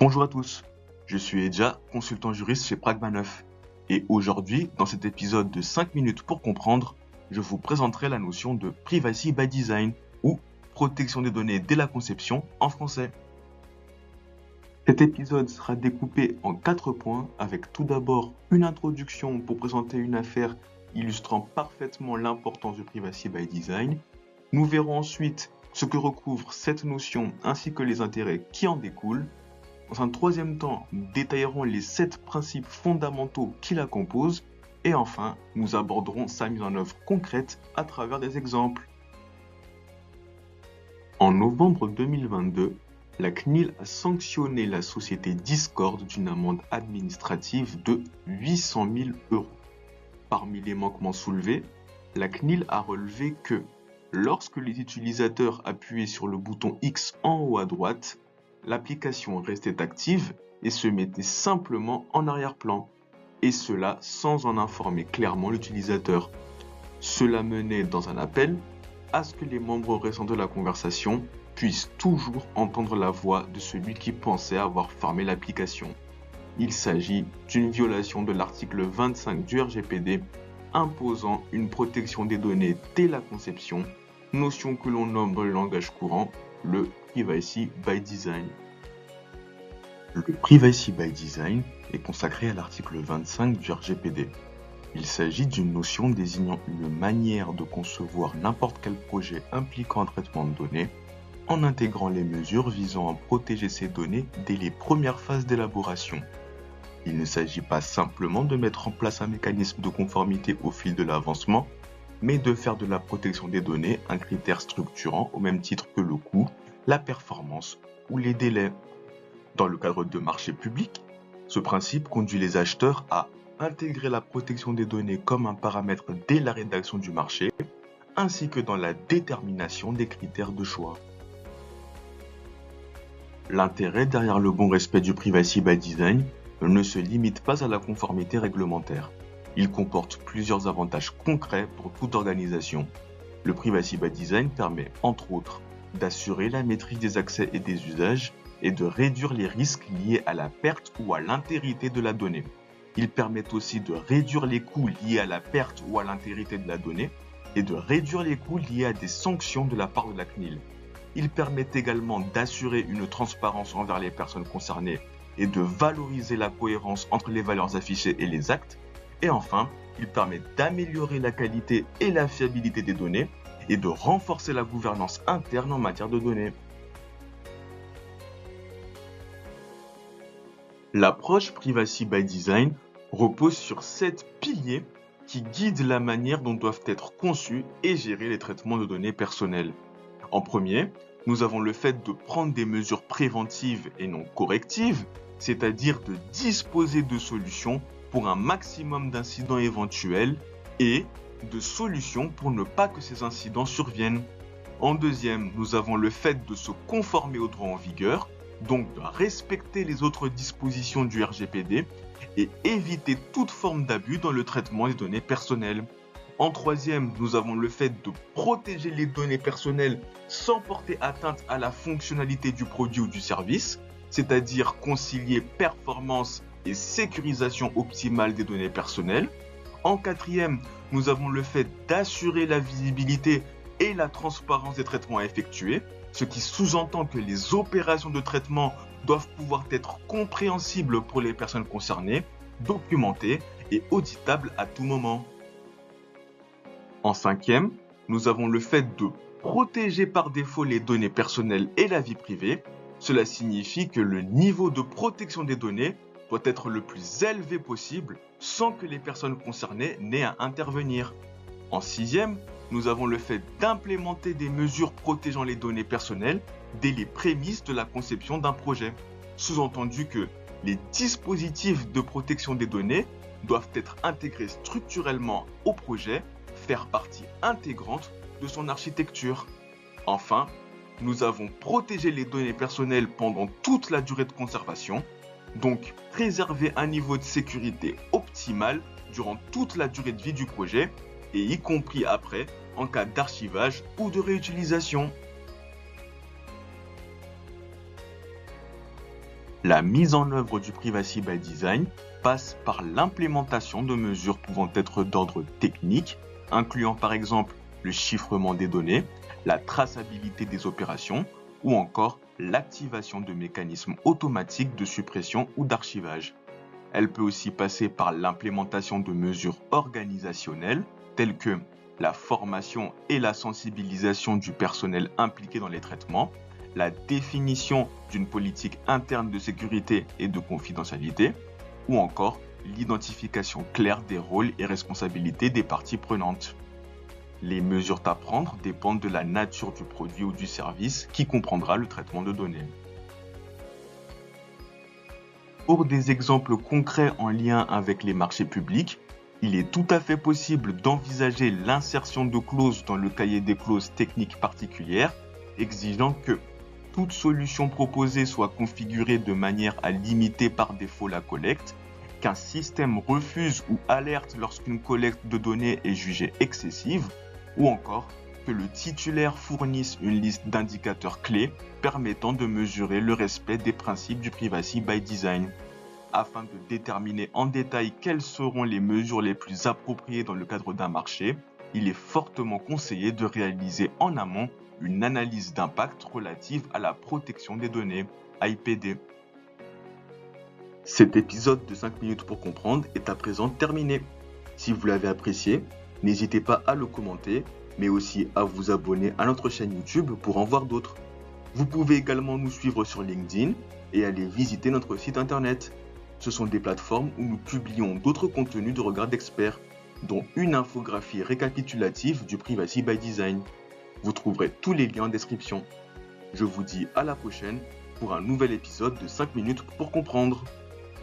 Bonjour à tous, je suis Edja, consultant juriste chez Pragma9. Et aujourd'hui, dans cet épisode de 5 minutes pour comprendre, je vous présenterai la notion de Privacy by Design ou protection des données dès la conception en français. Cet épisode sera découpé en 4 points avec tout d'abord une introduction pour présenter une affaire illustrant parfaitement l'importance de Privacy by Design. Nous verrons ensuite ce que recouvre cette notion ainsi que les intérêts qui en découlent. Dans un troisième temps, nous détaillerons les 7 principes fondamentaux qui la composent. Et enfin, nous aborderons sa mise en œuvre concrète à travers des exemples. En novembre 2022, la CNIL a sanctionné la société Discord d'une amende administrative de 800 000 €. Parmi les manquements soulevés, la CNIL a relevé que lorsque les utilisateurs appuyaient sur le bouton X en haut à droite, l'application restait active et se mettait simplement en arrière-plan, et cela sans en informer clairement l'utilisateur. Cela menait dans un appel à ce que les membres restants de la conversation puissent toujours entendre la voix de celui qui pensait avoir fermé l'application. Il s'agit d'une violation de l'article 25 du RGPD imposant une protection des données dès la conception, notion que l'on nomme dans le langage courant le Privacy by Design. Le Privacy by Design est consacré à l'article 25 du RGPD. Il s'agit d'une notion désignant une manière de concevoir n'importe quel projet impliquant un traitement de données en intégrant les mesures visant à protéger ces données dès les premières phases d'élaboration. Il ne s'agit pas simplement de mettre en place un mécanisme de conformité au fil de l'avancement, mais de faire de la protection des données un critère structurant au même titre que le coût, la performance ou les délais. Dans le cadre de marchés publics, ce principe conduit les acheteurs à intégrer la protection des données comme un paramètre dès la rédaction du marché, ainsi que dans la détermination des critères de choix. L'intérêt derrière le bon respect du Privacy by Design ne se limite pas à la conformité réglementaire. Il comporte plusieurs avantages concrets pour toute organisation. Le Privacy by Design permet, entre autres, d'assurer la maîtrise des accès et des usages et de réduire les risques liés à la perte ou à l'intégrité de la donnée. Il permet aussi de réduire les coûts liés à la perte ou à l'intégrité de la donnée et de réduire les coûts liés à des sanctions de la part de la CNIL. Il permet également d'assurer une transparence envers les personnes concernées et de valoriser la cohérence entre les valeurs affichées et les actes. Et enfin, il permet d'améliorer la qualité et la fiabilité des données et de renforcer la gouvernance interne en matière de données. L'approche Privacy by Design repose sur 7 piliers qui guident la manière dont doivent être conçus et gérés les traitements de données personnelles. En premier, nous avons le fait de prendre des mesures préventives et non correctives, c'est-à-dire de disposer de solutions pour un maximum d'incidents éventuels et de solutions pour ne pas que ces incidents surviennent. En deuxième, nous avons le fait de se conformer au droit en vigueur, donc de respecter les autres dispositions du RGPD et éviter toute forme d'abus dans le traitement des données personnelles. En troisième, nous avons le fait de protéger les données personnelles sans porter atteinte à la fonctionnalité du produit ou du service, c'est-à-dire concilier performance et sécurisation optimale des données personnelles. En quatrième, nous avons le fait d'assurer la visibilité et la transparence des traitements à effectuer, ce qui sous-entend que les opérations de traitement doivent pouvoir être compréhensibles pour les personnes concernées, documentées et auditables à tout moment. En cinquième, nous avons le fait de protéger par défaut les données personnelles et la vie privée. Cela signifie que le niveau de protection des données doit être le plus élevé possible sans que les personnes concernées n'aient à intervenir. En sixième, nous avons le fait d'implémenter des mesures protégeant les données personnelles dès les prémices de la conception d'un projet. Sous-entendu que les dispositifs de protection des données doivent être intégrés structurellement au projet, faire partie intégrante de son architecture. Enfin, nous avons protégé les données personnelles pendant toute la durée de conservation, donc préserver un niveau de sécurité optimal durant toute la durée de vie du projet, et y compris après en cas d'archivage ou de réutilisation. La mise en œuvre du Privacy by Design passe par l'implémentation de mesures pouvant être d'ordre technique, incluant par exemple le chiffrement des données, la traçabilité des opérations ou encore l'activation de mécanismes automatiques de suppression ou d'archivage. Elle peut aussi passer par l'implémentation de mesures organisationnelles telles que la formation et la sensibilisation du personnel impliqué dans les traitements, la définition d'une politique interne de sécurité et de confidentialité, ou encore l'identification claire des rôles et responsabilités des parties prenantes. Les mesures à prendre dépendent de la nature du produit ou du service qui comprendra le traitement de données. Pour des exemples concrets en lien avec les marchés publics, il est tout à fait possible d'envisager l'insertion de clauses dans le cahier des clauses techniques particulières, exigeant que toute solution proposée soit configurée de manière à limiter par défaut la collecte, qu'un système refuse ou alerte lorsqu'une collecte de données est jugée excessive, ou encore que le titulaire fournisse une liste d'indicateurs clés permettant de mesurer le respect des principes du Privacy by Design. Afin de déterminer en détail quelles seront les mesures les plus appropriées dans le cadre d'un marché, il est fortement conseillé de réaliser en amont une analyse d'impact relative à la protection des données, AIPD. Cet épisode de 5 minutes pour comprendre est à présent terminé. Si vous l'avez apprécié, n'hésitez pas à le commenter, mais aussi à vous abonner à notre chaîne YouTube pour en voir d'autres. Vous pouvez également nous suivre sur LinkedIn et aller visiter notre site internet. Ce sont des plateformes où nous publions d'autres contenus de regard d'experts, dont une infographie récapitulative du Privacy by Design. Vous trouverez tous les liens en description. Je vous dis à la prochaine pour un nouvel épisode de 5 minutes pour comprendre.